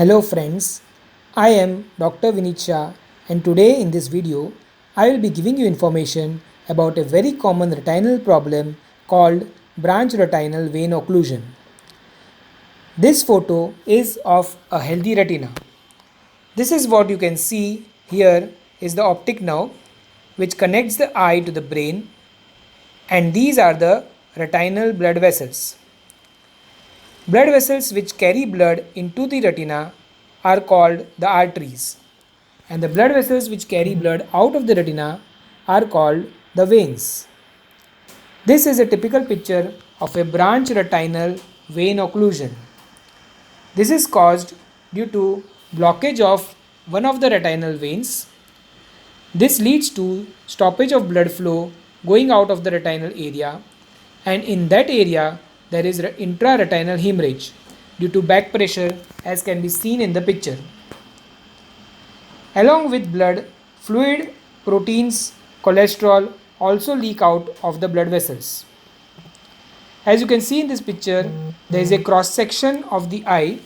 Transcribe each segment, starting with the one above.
Hello friends, I am Dr. Vinit Shah and today in this video I will be giving you information about a very common retinal problem called branch retinal vein occlusion. This photo is of a healthy retina. This is what you can see here is the optic nerve which connects the eye to the brain, and these are the retinal blood vessels. Blood vessels which carry blood into the retina are called the arteries, and the blood vessels which carry blood out of the retina are called the veins. This is a typical picture of a branch retinal vein occlusion. This is caused due to blockage of one of the retinal veins. This leads to stoppage of blood flow going out of the retinal area, and in that area there is intraretinal hemorrhage due to back pressure, as can be seen in the picture. Along with blood, fluid, proteins, cholesterol also leak out of the blood vessels. As you can see in this picture, there is a cross section of the eye.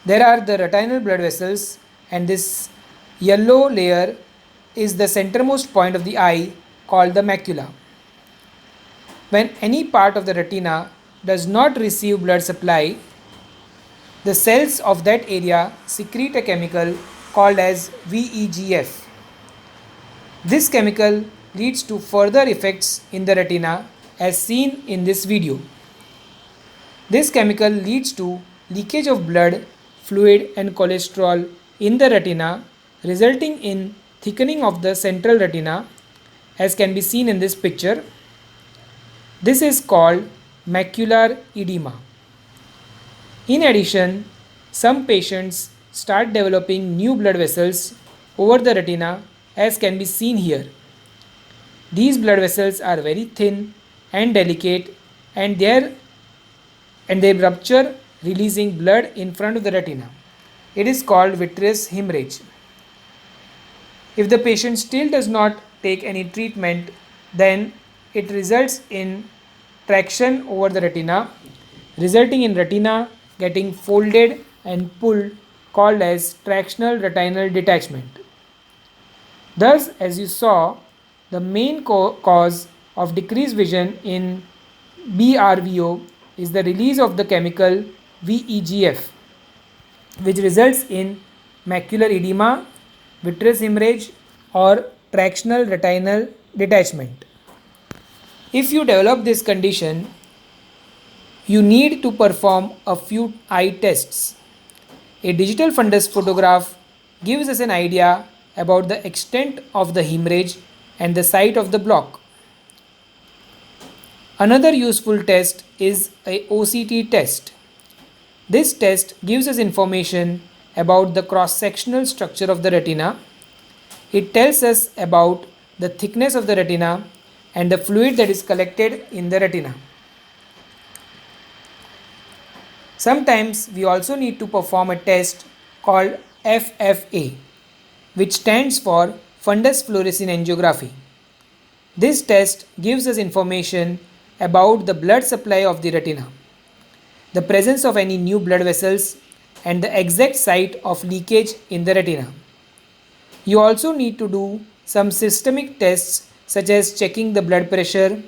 There are the retinal blood vessels, and this yellow layer is the centermost point of the eye called the macula. When any part of the retina does not receive blood supply, the cells of that area secrete a chemical called as VEGF. This chemical leads to further effects in the retina as seen in this video. This chemical leads to leakage of blood, fluid and cholesterol in the retina, resulting in thickening of the central retina, as can be seen in this picture. This is called macular edema. In addition, some patients start developing new blood vessels over the retina, as can be seen here. These blood vessels are very thin and delicate, and they rupture, releasing blood in front of the retina. It is called vitreous hemorrhage. If the patient still does not take any treatment, then it results in traction over the retina, resulting in retina getting folded and pulled, called as tractional retinal detachment. Thus, as you saw, the main cause of decreased vision in BRVO is the release of the chemical VEGF, which results in macular edema, vitreous hemorrhage or tractional retinal detachment. If you develop this condition, you need to perform a few eye tests. A digital fundus photograph gives us an idea about the extent of the hemorrhage and the site of the block. Another useful test is a OCT test. This test gives us information about the cross-sectional structure of the retina. It tells us about the thickness of the retina and the fluid that is collected in the retina. Sometimes we also need to perform a test called FFA, which stands for fundus fluorescein angiography. This test gives us information about the blood supply of the retina, the presence of any new blood vessels, and the exact site of leakage in the retina. You also need to do some systemic tests such as checking the blood pressure,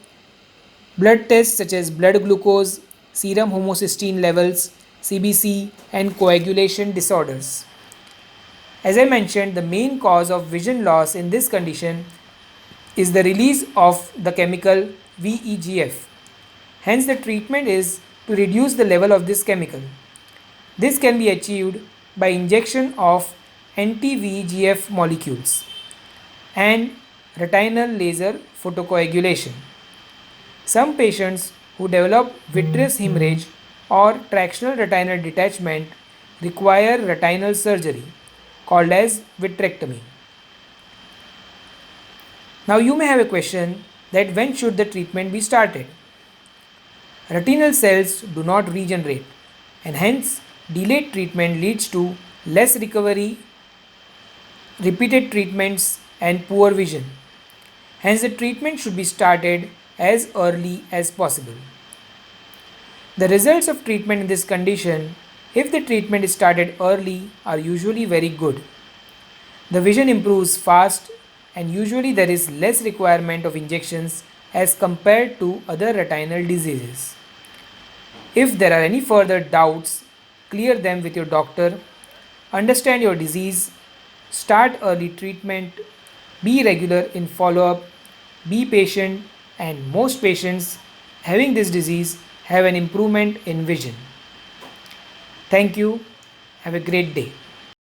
blood tests such as blood glucose, serum homocysteine levels, CBC, and coagulation disorders. As I mentioned, the main cause of vision loss in this condition is the release of the chemical VEGF. Hence, the treatment is to reduce the level of this chemical. This can be achieved by injection of anti-VEGF molecules and retinal laser photocoagulation. Some patients who develop vitreous hemorrhage or tractional retinal detachment require retinal surgery called as vitrectomy. Now you may have a question that when should the treatment be started? Retinal cells do not regenerate, and hence delayed treatment leads to less recovery, repeated treatments and poor vision. Hence the treatment should be started as early as possible. The results of treatment in this condition if the treatment is started early, are usually very good. The vision improves fast and usually there is less requirement of injections as compared to other retinal diseases. If there are any further doubts, clear them with your doctor. Understand your disease, start early treatment, be regular in follow up, be patient, and most patients having this disease have an improvement in vision. Thank you. Have a great day.